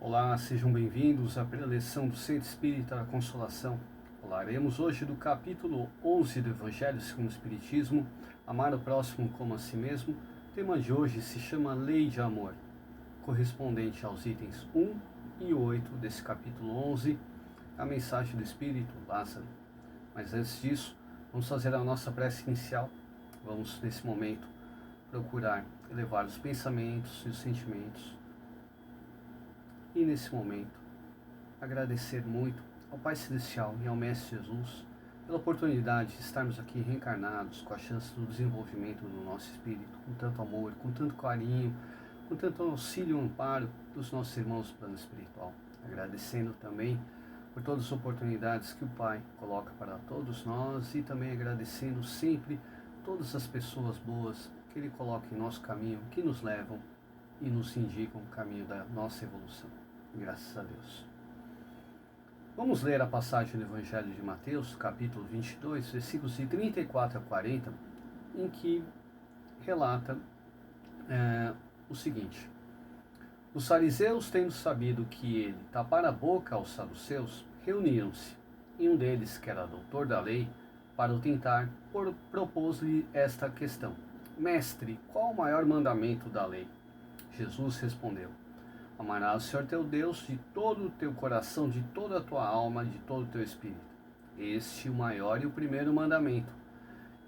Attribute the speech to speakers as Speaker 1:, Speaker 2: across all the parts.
Speaker 1: Olá, sejam bem-vindos à preleção do Centro Espírita da Consolação. Falaremos hoje do capítulo 11 do Evangelho segundo o Espiritismo, Amar o Próximo como a Si Mesmo. O tema de hoje se chama Lei de Amor, correspondente aos itens 1 e 8 desse capítulo 11, a mensagem do Espírito Lázaro. Mas antes disso, vamos fazer a nossa prece inicial. Vamos, nesse momento, procurar elevar os pensamentos e os sentimentos. E nesse momento, agradecer muito ao Pai Celestial e ao Mestre Jesus pela oportunidade de estarmos aqui reencarnados com a chance do desenvolvimento do nosso espírito, com tanto amor, com tanto carinho, com tanto auxílio e amparo dos nossos irmãos do plano espiritual. Agradecendo também por todas as oportunidades que o Pai coloca para todos nós e também agradecendo sempre todas as pessoas boas que Ele coloca em nosso caminho, que nos levam e nos indicam o caminho da nossa evolução. Graças a Deus. Vamos ler a passagem do Evangelho de Mateus, capítulo 22, versículos de 34 a 40, em que relata o seguinte: Os fariseus, tendo sabido que ele tapara a boca aos saduceus, reuniram-se, e um deles, que era doutor da lei, para o tentar, propôs-lhe esta questão: Mestre, qual o maior mandamento da lei? Jesus respondeu: Amarás o Senhor teu Deus de todo o teu coração, de toda a tua alma, de todo o teu espírito. Este é o maior e o primeiro mandamento.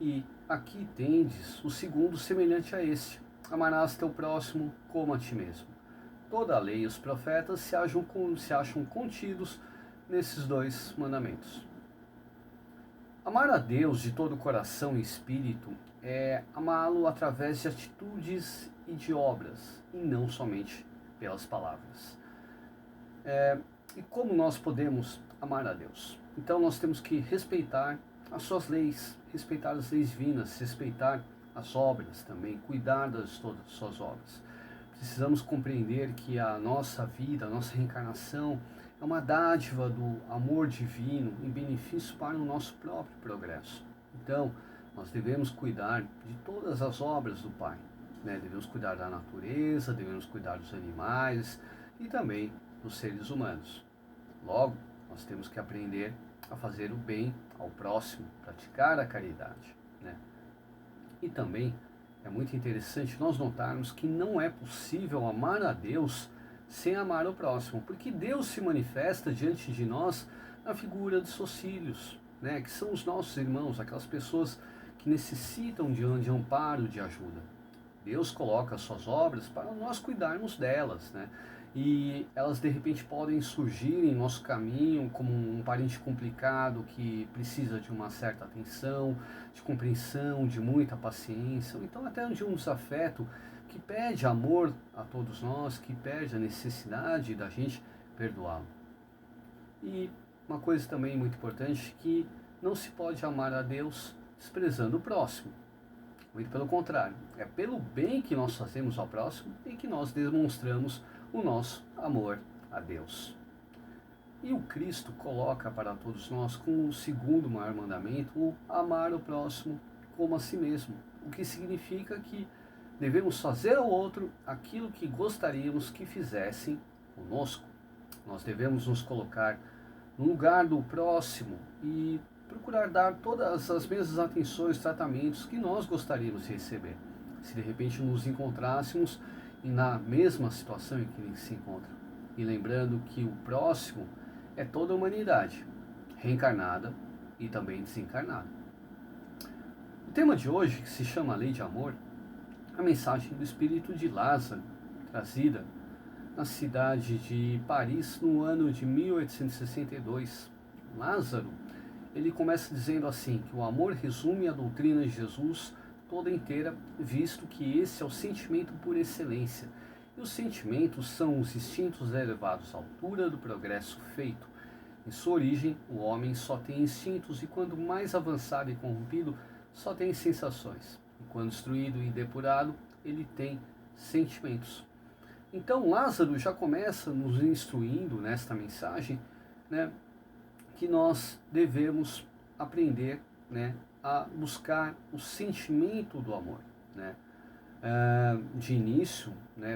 Speaker 1: E aqui tendes o segundo semelhante a este: amarás teu próximo como a ti mesmo. Toda a lei e os profetas se acham contidos nesses dois mandamentos. Amar a Deus de todo o coração e espírito é amá-lo através de atitudes e de obras, e não somente pelas palavras. E como nós podemos amar a Deus? Então nós temos que respeitar as suas leis, respeitar as leis divinas, respeitar as obras também, cuidar das todas as suas obras. Precisamos compreender que a nossa vida, a nossa reencarnação é uma dádiva do amor divino em benefício para o nosso próprio progresso. Então, nós devemos cuidar de todas as obras do Pai. Devemos cuidar da natureza, devemos cuidar dos animais e também dos seres humanos. Logo, nós temos que aprender a fazer o bem ao próximo, praticar a caridade. E também é muito interessante nós notarmos que não é possível amar a Deus sem amar o próximo, porque Deus se manifesta diante de nós na figura de seus filhos, que são os nossos irmãos, aquelas pessoas que necessitam de amparo, de ajuda. Deus coloca as suas obras para nós cuidarmos delas, E elas de repente podem surgir em nosso caminho como um parente complicado que precisa de uma certa atenção, de compreensão, de muita paciência, ou então até de um desafeto que pede amor a todos nós, que pede a necessidade da gente perdoá-lo. E uma coisa também muito importante, que não se pode amar a Deus desprezando o próximo. Muito pelo contrário, é pelo bem que nós fazemos ao próximo e que nós demonstramos o nosso amor a Deus. E o Cristo coloca para todos nós como o segundo maior mandamento o amar o próximo como a si mesmo, o que significa que devemos fazer ao outro aquilo que gostaríamos que fizessem conosco. Nós devemos nos colocar no lugar do próximo e procurar dar todas as mesmas atenções, tratamentos que nós gostaríamos de receber. Se de repente nos encontrássemos na mesma situação em que ele se encontra. E lembrando que o próximo é toda a humanidade, reencarnada e também desencarnada. O tema de hoje, que se chama Lei de Amor, é a mensagem do espírito de Lázaro, trazida na cidade de Paris no ano de 1862. Lázaro, ele começa dizendo assim, que o amor resume a doutrina de Jesus toda inteira, visto que esse é o sentimento por excelência. E os sentimentos são os instintos elevados à altura do progresso feito. Em sua origem, o homem só tem instintos e quando mais avançado e corrompido, só tem sensações. E quando instruído e depurado, ele tem sentimentos. Então Lázaro já começa nos instruindo nesta mensagem, que nós devemos aprender, a buscar o sentimento do amor. De início,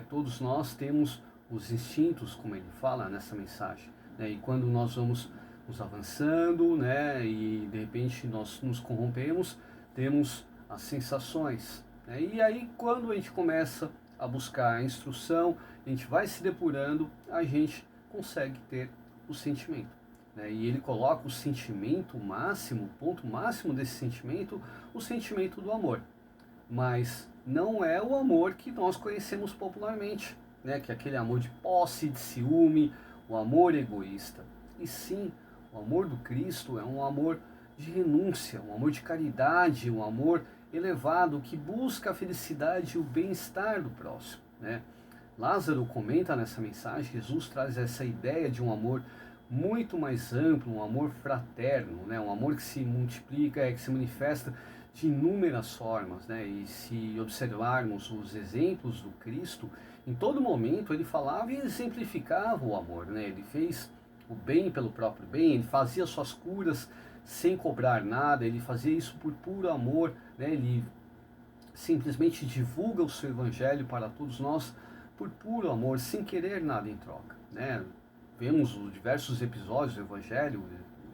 Speaker 1: todos nós temos os instintos, como ele fala nessa mensagem, né? E quando nós vamos nos avançando, né, e de repente nós nos corrompemos, temos as sensações, né? E aí quando a gente começa a buscar a instrução, a gente vai se depurando, a gente consegue ter o sentimento, né? E ele coloca o sentimento máximo, o ponto máximo desse sentimento, o sentimento do amor. Mas não é o amor que nós conhecemos popularmente, né? Que é aquele amor de posse, de ciúme, o amor egoísta. E sim, o amor do Cristo é um amor de renúncia, um amor de caridade, um amor elevado que busca a felicidade e o bem-estar do próximo, né? Lázaro comenta nessa mensagem, Jesus traz essa ideia de um amor muito mais amplo, um amor fraterno, né? Um amor que se multiplica, que se manifesta de inúmeras formas, né? E se observarmos os exemplos do Cristo, em todo momento ele falava e exemplificava o amor, né? Ele fez o bem pelo próprio bem, ele fazia suas curas sem cobrar nada, ele fazia isso por puro amor, né? Ele simplesmente divulga o seu evangelho para todos nós por puro amor, sem querer nada em troca, né? Vemos os diversos episódios do evangelho,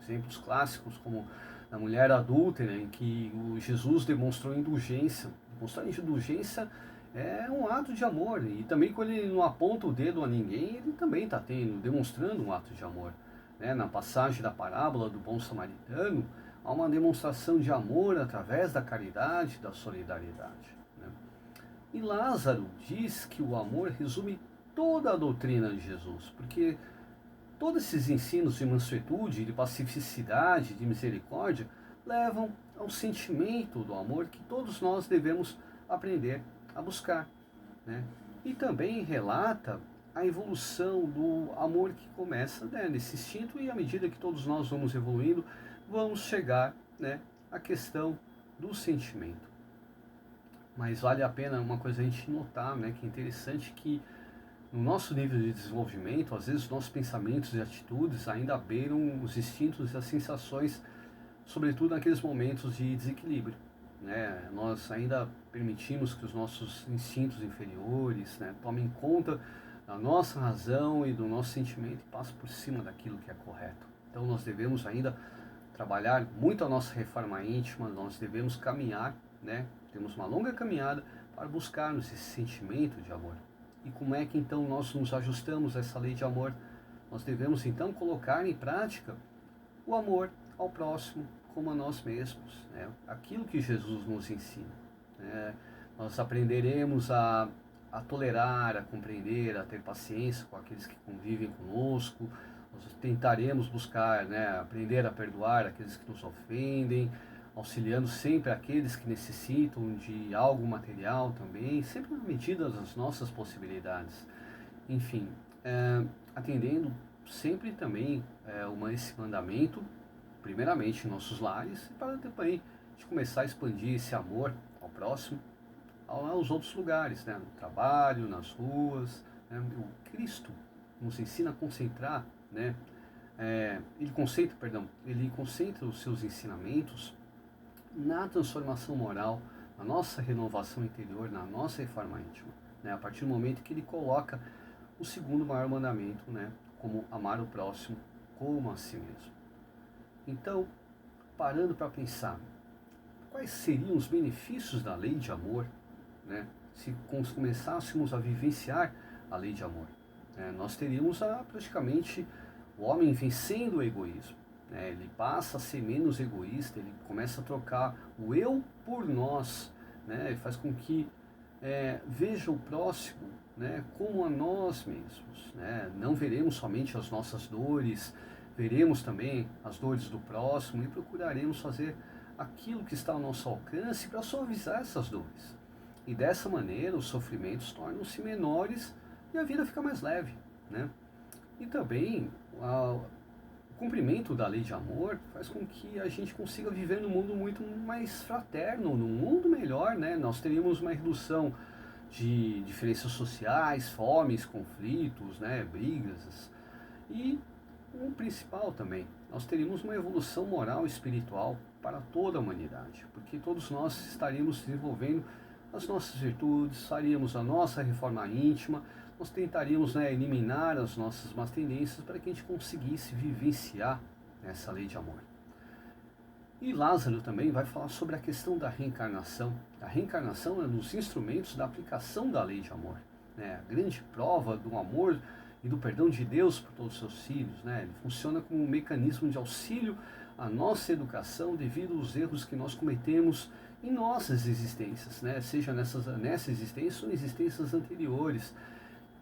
Speaker 1: exemplos clássicos como a mulher adúltera, em que o Jesus demonstrou indulgência. Demonstrar indulgência é um ato de amor, e também quando ele não aponta o dedo a ninguém, ele também está demonstrando um ato de amor, né? Na passagem da parábola do bom samaritano, há uma demonstração de amor através da caridade, da solidariedade, né? E Lázaro diz que o amor resume toda a doutrina de Jesus, porque todos esses ensinos de mansuetude, de pacificidade, de misericórdia, levam ao sentimento do amor que todos nós devemos aprender a buscar, né? E também relata a evolução do amor que começa, né, nesse instinto, e à medida que todos nós vamos evoluindo, vamos chegar, né, à questão do sentimento. Mas vale a pena uma coisa a gente notar, né, que é interessante que no nosso nível de desenvolvimento, às vezes nossos pensamentos e atitudes ainda beiram os instintos e as sensações, sobretudo naqueles momentos de desequilíbrio, né? Nós ainda permitimos que os nossos instintos inferiores, né, tomem conta da nossa razão e do nosso sentimento e passem por cima daquilo que é correto. Então nós devemos ainda trabalhar muito a nossa reforma íntima, nós devemos caminhar, né? Temos uma longa caminhada para buscarmos esse sentimento de amor. E como é que então nós nos ajustamos a essa lei de amor? Nós devemos então colocar em prática o amor ao próximo como a nós mesmos, né? Aquilo que Jesus nos ensina, né? Nós aprenderemos a tolerar, a compreender, a ter paciência com aqueles que convivem conosco. Nós tentaremos buscar, né, aprender a perdoar aqueles que nos ofendem, auxiliando sempre aqueles que necessitam de algo material também, sempre na medida das nossas possibilidades. Enfim, atendendo sempre também esse mandamento, primeiramente em nossos lares, e para também de começar a expandir esse amor ao próximo, aos outros lugares, né, no trabalho, nas ruas, né? O Cristo nos ensina a concentrar, né? Ele concentra os seus ensinamentos na transformação moral, na nossa renovação interior, na nossa reforma íntima, né? A partir do momento que ele coloca o segundo maior mandamento, né, como amar o próximo como a si mesmo. Então, parando para pensar, quais seriam os benefícios da lei de amor, né, se começássemos a vivenciar a lei de amor? Nós teríamos praticamente o homem vencendo o egoísmo. Ele passa a ser menos egoísta, ele começa a trocar o eu por nós, né? Faz com que veja o próximo, né, como a nós mesmos, né? Não veremos somente as nossas dores, veremos também as dores do próximo e procuraremos fazer aquilo que está ao nosso alcance para suavizar essas dores. E dessa maneira os sofrimentos tornam-se menores e a vida fica mais leve, né? E também o cumprimento da lei de amor faz com que a gente consiga viver num mundo muito mais fraterno, num mundo melhor, né? Nós teríamos uma redução de diferenças sociais, fomes, conflitos, né, brigas. E o principal também, nós teríamos uma evolução moral e espiritual para toda a humanidade, porque todos nós estaríamos desenvolvendo as nossas virtudes, faríamos a nossa reforma íntima, nós tentaríamos, né, eliminar as nossas más tendências para que a gente conseguisse vivenciar essa lei de amor. E Lázaro também vai falar sobre a questão da reencarnação. A reencarnação é um dos instrumentos da aplicação da lei de amor, né? A grande prova do amor e do perdão de Deus por todos os seus filhos, né? Ele funciona como um mecanismo de auxílio à nossa educação devido aos erros que nós cometemos em nossas existências, né? Seja nessa existência ou em existências anteriores,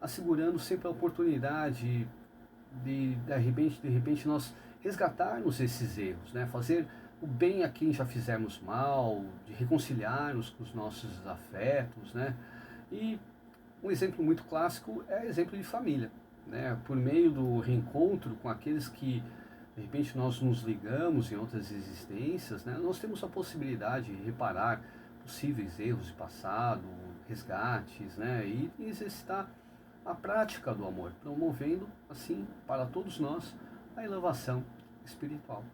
Speaker 1: assegurando sempre a oportunidade de repente nós resgatarmos esses erros, né? Fazer o bem a quem já fizemos mal, de reconciliarmos com os nossos afetos, né? E um exemplo muito clássico é o exemplo de família, né? Por meio do reencontro com aqueles que de repente nós nos ligamos em outras existências, né? Nós temos a possibilidade de reparar possíveis erros de passado, resgates, né? E exercitar a prática do amor, promovendo assim para todos nós a elevação espiritual.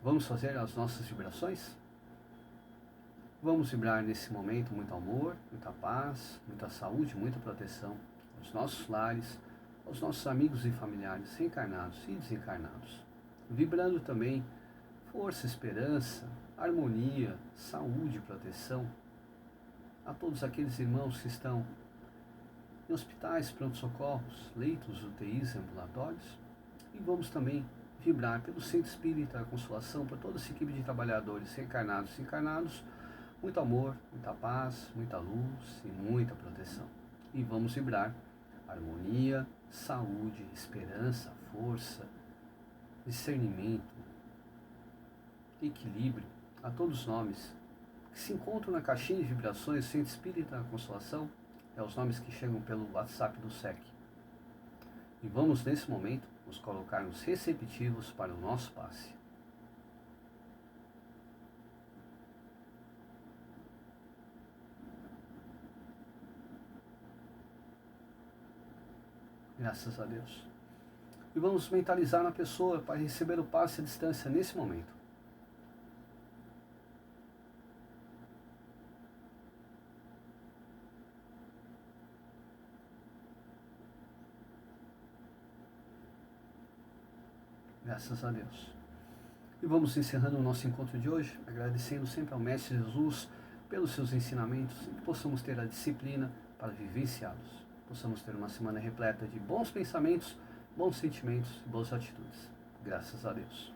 Speaker 1: Vamos fazer as nossas vibrações? Vamos vibrar nesse momento muito amor, muita paz, muita saúde, muita proteção aos nossos lares, aos nossos amigos e familiares reencarnados e desencarnados. Vibrando também força, esperança, harmonia, saúde e proteção a todos aqueles irmãos que estão em hospitais, pronto-socorros, leitos, UTIs, ambulatórios. E vamos também vibrar pelo Centro Espírita da Consolação, para toda essa equipe de trabalhadores reencarnados e encarnados, muito amor, muita paz, muita luz e muita proteção. E vamos vibrar harmonia, saúde, esperança, força, discernimento, equilíbrio a todos os nomes que se encontram na caixinha de vibrações do Centro Espírita da Consolação, os nomes que chegam pelo WhatsApp do SEC. E vamos nesse momento nos colocarmos receptivos para o nosso passe. Graças a Deus. E vamos mentalizar na pessoa para receber o passe à distância nesse momento. Graças a Deus. E vamos encerrando o nosso encontro de hoje, agradecendo sempre ao Mestre Jesus pelos seus ensinamentos e que possamos ter a disciplina para vivenciá-los. Possamos ter uma semana repleta de bons pensamentos, bons sentimentos e boas atitudes. Graças a Deus.